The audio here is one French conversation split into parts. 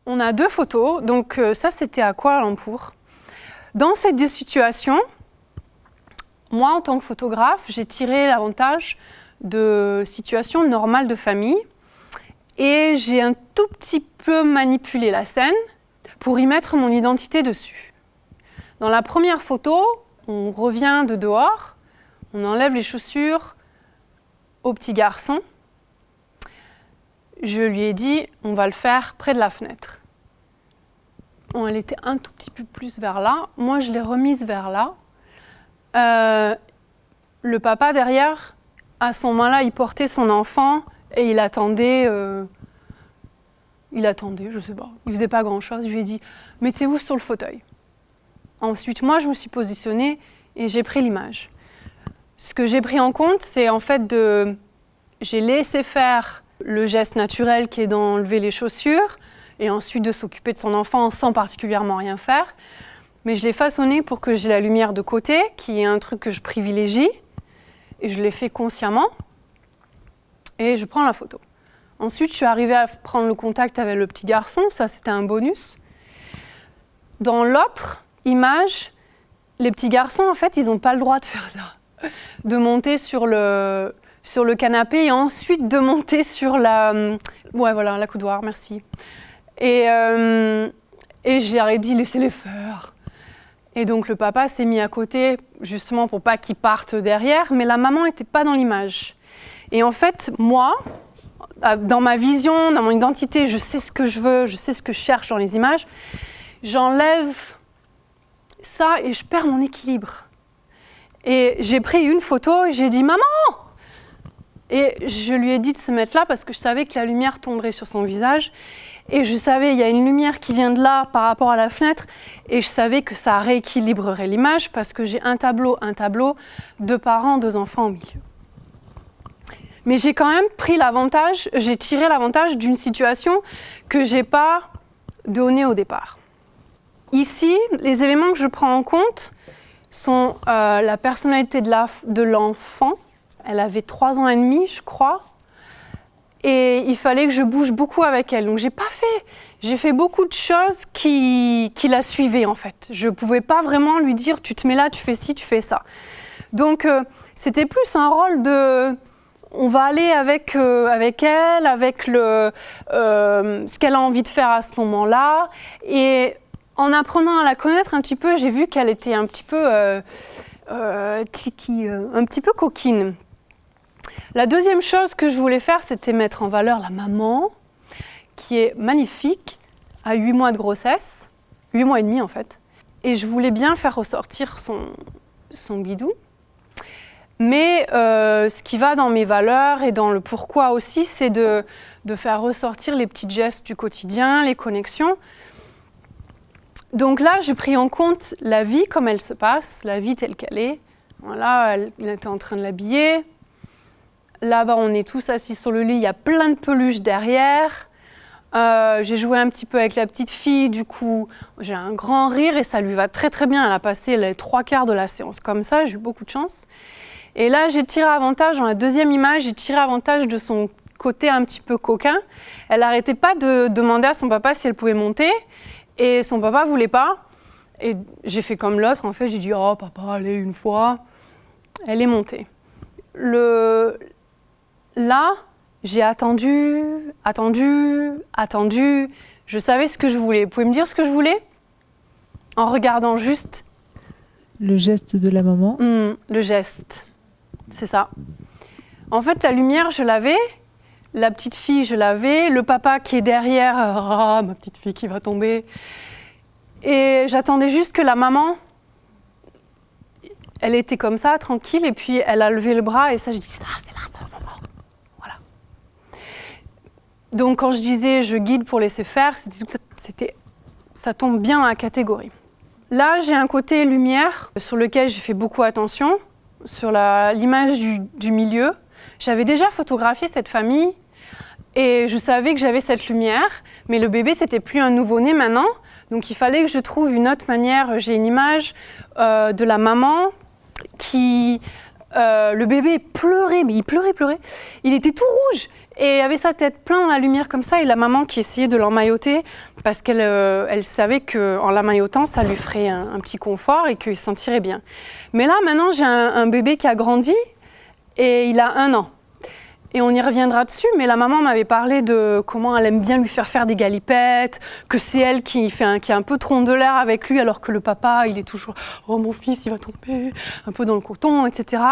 On a 2 photos, donc ça c'était à Kuala Lumpur. Dans ces 2 situations, moi en tant que photographe, j'ai tiré l'avantage de situations normales de famille et j'ai un tout petit peu manipulé la scène pour y mettre mon identité dessus. Dans la première photo, on revient de dehors, on enlève les chaussures au petit garçon. Je lui ai dit, on va le faire près de la fenêtre. Bon, elle était un tout petit peu plus vers là. Moi, je l'ai remise vers là. Le papa, derrière, à ce moment-là, il portait son enfant et il attendait, je sais pas. Il faisait pas grand-chose. Je lui ai dit, mettez-vous sur le fauteuil. Ensuite, moi, je me suis positionnée et j'ai pris l'image. Ce que j'ai pris en compte, c'est en fait j'ai laissé faire le geste naturel qui est d'enlever les chaussures et ensuite de s'occuper de son enfant sans particulièrement rien faire. Mais je l'ai façonné pour que j'ai la lumière de côté, qui est un truc que je privilégie. Et je l'ai fait consciemment. Et je prends la photo. Ensuite, je suis arrivée à prendre le contact avec le petit garçon. Ça, c'était un bonus. Dans l'autre image, les petits garçons, en fait, ils n'ont pas le droit de faire ça. De monter sur le canapé et ensuite de monter sur la coudoir, merci. Et j'ai dit, laissez-les faire. Et donc le papa s'est mis à côté, justement pour pas qu'il parte derrière, mais la maman n'était pas dans l'image. Et en fait, moi, dans ma vision, dans mon identité, je sais ce que je veux, je sais ce que je cherche dans les images, j'enlève ça et je perds mon équilibre. Et j'ai pris une photo et j'ai dit « Maman !» Et je lui ai dit de se mettre là parce que je savais que la lumière tomberait sur son visage. Et je savais, il y a une lumière qui vient de là par rapport à la fenêtre. Et je savais que ça rééquilibrerait l'image parce que j'ai un tableau, 2 parents, 2 enfants au milieu. Mais j'ai quand même pris l'avantage, j'ai tiré l'avantage d'une situation que je n'ai pas donnée au départ. Ici, les éléments que je prends en compte sont la personnalité de l'enfant. Elle avait 3 ans et demi, je crois. Et il fallait que je bouge beaucoup avec elle. Donc j'ai fait beaucoup de choses qui la suivaient en fait. Je ne pouvais pas vraiment lui dire tu te mets là, tu fais ci, tu fais ça. Donc c'était plus un rôle de on va aller avec elle, avec ce qu'elle a envie de faire à ce moment-là. Et en apprenant à la connaître un petit peu, j'ai vu qu'elle était un petit peu cheeky, un petit peu coquine. La deuxième chose que je voulais faire, c'était mettre en valeur la maman, qui est magnifique, à 8 mois de grossesse, 8 mois et demi en fait. Et je voulais bien faire ressortir son bidou. Mais ce qui va dans mes valeurs et dans le pourquoi aussi, c'est de faire ressortir les petits gestes du quotidien, les connexions. Donc là, j'ai pris en compte la vie comme elle se passe, la vie telle qu'elle est. Voilà, il était en train de l'habiller. Là-bas, on est tous assis sur le lit, il y a plein de peluches derrière. J'ai joué un petit peu avec la petite fille, du coup, j'ai un grand rire et ça lui va très très bien. Elle a passé les 3/4 de la séance comme ça, j'ai eu beaucoup de chance. Et là, j'ai tiré avantage, dans la deuxième image, j'ai tiré avantage de son côté un petit peu coquin. Elle n'arrêtait pas de demander à son papa si elle pouvait monter et son papa ne voulait pas. Et j'ai fait comme l'autre, en fait, j'ai dit « Oh papa, allez, une fois ». Elle est montée. Là, j'ai attendu. Je savais ce que je voulais. Vous pouvez me dire ce que je voulais? En regardant juste... Le geste de la maman. Le geste, c'est ça. En fait, la lumière, je l'avais. La petite fille, je l'avais. Le papa qui est derrière, ma petite fille qui va tomber. Et j'attendais juste que la maman, elle était comme ça, tranquille. Et puis, elle a levé le bras. Et ça, je dis, ça, c'est là, c'est la maman. Voilà. Donc, quand je disais, je guide pour laisser faire, ça tombe bien dans la catégorie. Là, j'ai un côté lumière sur lequel j'ai fait beaucoup attention, sur l'image du milieu. J'avais déjà photographié cette famille et je savais que j'avais cette lumière, mais le bébé, c'était plus un nouveau-né maintenant. Donc, il fallait que je trouve une autre manière. J'ai une image de la maman qui... le bébé pleurait, mais il pleurait. Il était tout rouge Et avait sa tête plein dans la lumière comme ça, et la maman qui essayait de l'emmailloter parce qu'elle elle savait qu'en l'emmaillotant, ça lui ferait un petit confort et qu'il se sentirait bien. Mais là, maintenant, j'ai un bébé qui a grandi et il a 1 an. Et on y reviendra dessus, mais la maman m'avait parlé de comment elle aime bien lui faire des galipettes, que c'est elle qui est un peu trondeleur avec lui, alors que le papa, il est toujours « Oh, mon fils, il va tomber, un peu dans le coton, etc. »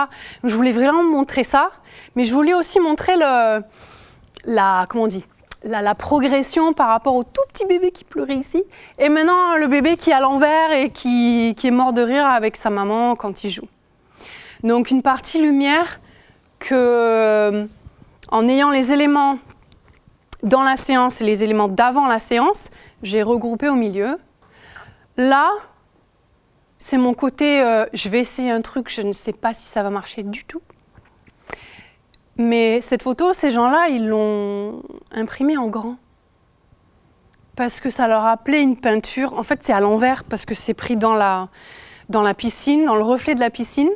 Je voulais vraiment montrer ça, mais je voulais aussi montrer la progression par rapport au tout petit bébé qui pleurait ici, et maintenant le bébé qui est à l'envers et qui est mort de rire avec sa maman quand il joue. Donc une partie lumière que... En ayant les éléments dans la séance et les éléments d'avant la séance, j'ai regroupé au milieu. Là, c'est mon côté, je vais essayer un truc, je ne sais pas si ça va marcher du tout. Mais cette photo, ces gens-là, ils l'ont imprimée en grand. Parce que ça leur rappelait une peinture. En fait, c'est à l'envers, parce que c'est pris dans la piscine, dans le reflet de la piscine.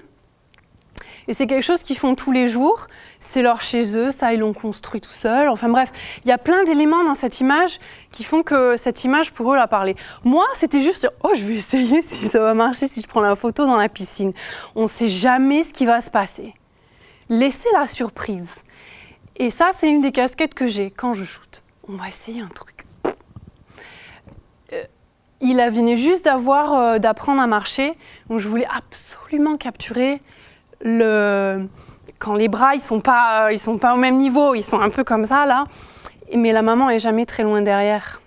Et c'est quelque chose qu'ils font tous les jours, c'est leur chez eux, ça ils l'ont construit tout seuls. Enfin bref, il y a plein d'éléments dans cette image qui font que cette image pour eux l'a parlé. Moi, c'était juste, oh je vais essayer si ça va marcher, si je prends la photo dans la piscine. On ne sait jamais ce qui va se passer. Laissez la surprise. Et ça, c'est une des casquettes que j'ai quand je shoote. On va essayer un truc. Il venait juste d'apprendre à marcher, donc je voulais absolument capturer quand les bras ils sont pas au même niveau, ils sont un peu comme ça là, mais la maman est jamais très loin derrière.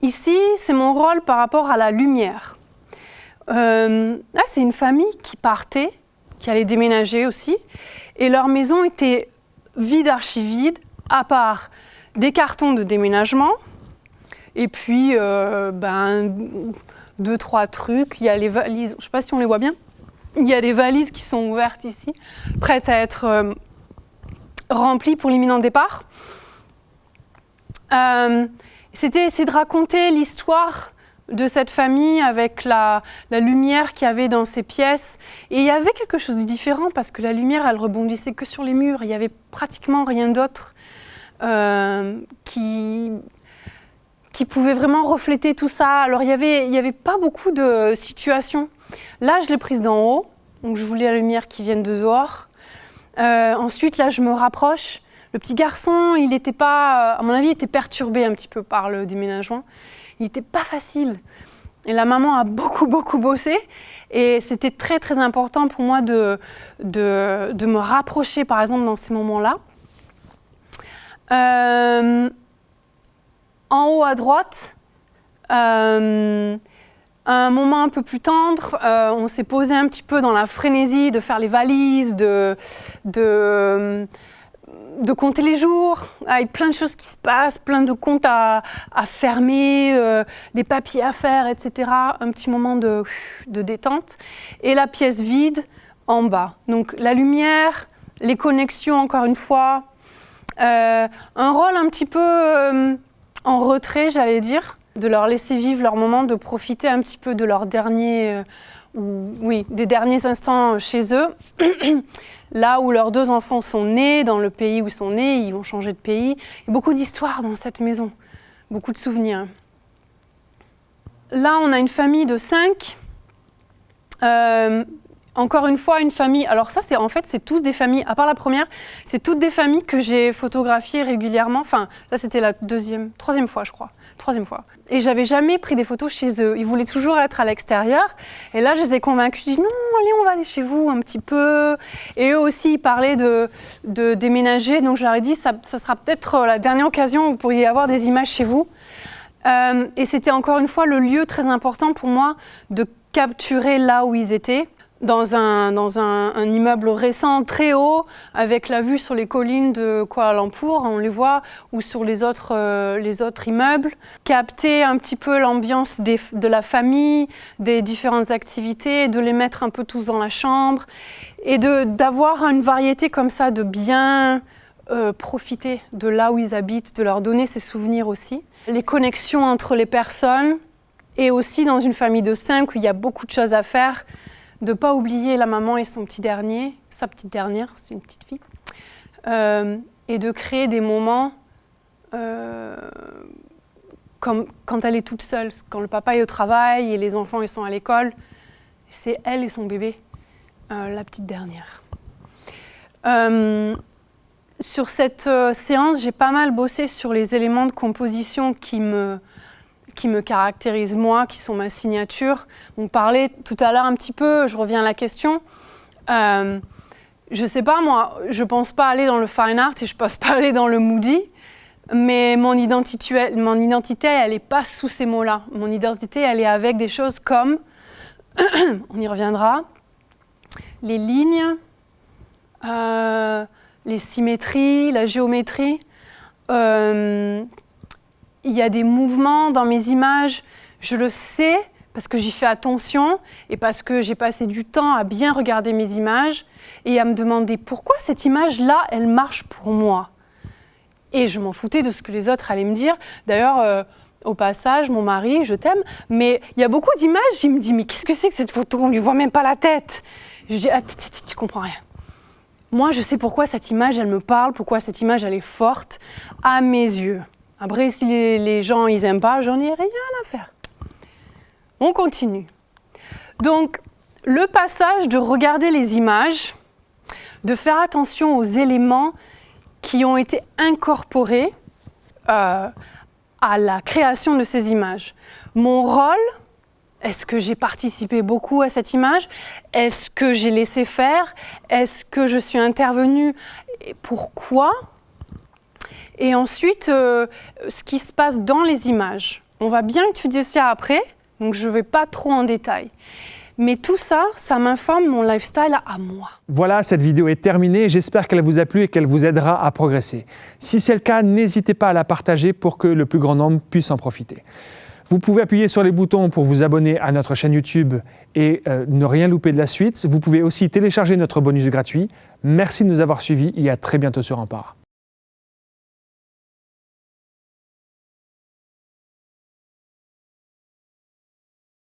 Ici, c'est mon rôle par rapport à la lumière. Là, c'est une famille qui partait, qui allait déménager aussi, et leur maison était vide, archi-vide, à part des cartons de déménagement, et puis 2-3 trucs. Il y a les valises, je ne sais pas si on les voit bien. Il y a des valises qui sont ouvertes ici, prêtes à être remplies pour l'imminent départ. C'était essayer de raconter l'histoire de cette famille avec la lumière qu'il y avait dans ces pièces. Et il y avait quelque chose de différent parce que la lumière, elle rebondissait que sur les murs. Il n'y avait pratiquement rien d'autre qui pouvait vraiment refléter tout ça. Alors il y avait pas beaucoup de situations. Là, je l'ai prise d'en haut, donc je voulais la lumière qui vienne de dehors. Ensuite, là, je me rapproche. Le petit garçon, il n'était pas, à mon avis, il était perturbé un petit peu par le déménagement. Il n'était pas facile. Et la maman a beaucoup bossé. Et c'était très, très important pour moi de me rapprocher, par exemple, dans ces moments-là. En haut à droite, un moment un peu plus tendre, on s'est posé un petit peu dans la frénésie de faire les valises, de compter les jours, avec plein de choses qui se passent, plein de comptes à fermer, des papiers à faire, etc. Un petit moment de détente. Et la pièce vide en bas. Donc la lumière, les connexions encore une fois, un rôle un petit peu en retrait, j'allais dire, de leur laisser vivre leur moment, de profiter un petit peu de leurs des derniers instants chez eux. Là où leurs 2 enfants sont nés, dans le pays où ils sont nés, ils vont changer de pays. Il y a beaucoup d'histoires dans cette maison, beaucoup de souvenirs. Là, on a une famille de 5. Encore une fois, une famille. Alors ça, c'est toutes des familles, à part la première, c'est toutes des familles que j'ai photographiées régulièrement. Enfin, là, c'était la troisième fois, je crois. 3e fois. Et j'avais jamais pris des photos chez eux. Ils voulaient toujours être à l'extérieur. Et là, je les ai convaincus. Je dis non, allez, on va aller chez vous un petit peu. Et eux aussi, ils parlaient de déménager. Donc, je leur ai dit, ça sera peut-être la dernière occasion où vous pourriez avoir des images chez vous. Et c'était encore une fois le lieu très important pour moi de capturer là où ils étaient. Dans un immeuble récent, très haut, avec la vue sur les collines de Kuala Lumpur, on les voit, ou sur les autres immeubles. Capter un petit peu l'ambiance de la famille, des différentes activités, de les mettre un peu tous dans la chambre, et d'avoir une variété comme ça, de bien profiter de là où ils habitent, de leur donner ces souvenirs aussi. Les connexions entre les personnes, et aussi dans une famille de 5 où il y a beaucoup de choses à faire, de ne pas oublier la maman et sa petite dernière, c'est une petite fille, et de créer des moments comme quand elle est toute seule, quand le papa est au travail et les enfants ils sont à l'école. C'est elle et son bébé, la petite dernière. Sur cette séance, j'ai pas mal bossé sur les éléments de composition qui me caractérisent moi, qui sont ma signature. On parlait tout à l'heure un petit peu, je reviens à la question. Je sais pas moi, je pense pas aller dans le fine art et je pense pas aller dans le moody, mais mon identité elle est pas sous ces mots-là. Mon identité, elle est avec des choses comme, on y reviendra, les lignes, les symétries, la géométrie. Il y a des mouvements dans mes images, je le sais parce que j'y fais attention et parce que j'ai passé du temps à bien regarder mes images et à me demander pourquoi cette image-là, elle marche pour moi. Et je m'en foutais de ce que les autres allaient me dire. D'ailleurs, au passage, mon mari, je t'aime, mais il y a beaucoup d'images, il me dit « mais qu'est-ce que c'est que cette photo? On ne lui voit même pas la tête !» Je dis « ah, tu comprends rien. Moi, je sais pourquoi cette image, elle me parle, pourquoi cette image, elle est forte à mes yeux. Après, si les gens, ils n'aiment pas, j'en ai rien à faire. » On continue. Donc, le passage de regarder les images, de faire attention aux éléments qui ont été incorporés à la création de ces images. Mon rôle, est-ce que j'ai participé beaucoup à cette image? Est-ce que j'ai laissé faire? Est-ce que je suis intervenue? Et pourquoi? Et ensuite, ce qui se passe dans les images. On va bien étudier ça après, donc je ne vais pas trop en détail. Mais tout ça, ça m'informe mon lifestyle à moi. Voilà, cette vidéo est terminée. J'espère qu'elle vous a plu et qu'elle vous aidera à progresser. Si c'est le cas, n'hésitez pas à la partager pour que le plus grand nombre puisse en profiter. Vous pouvez appuyer sur les boutons pour vous abonner à notre chaîne YouTube et ne rien louper de la suite. Vous pouvez aussi télécharger notre bonus gratuit. Merci de nous avoir suivis et à très bientôt sur Ampara.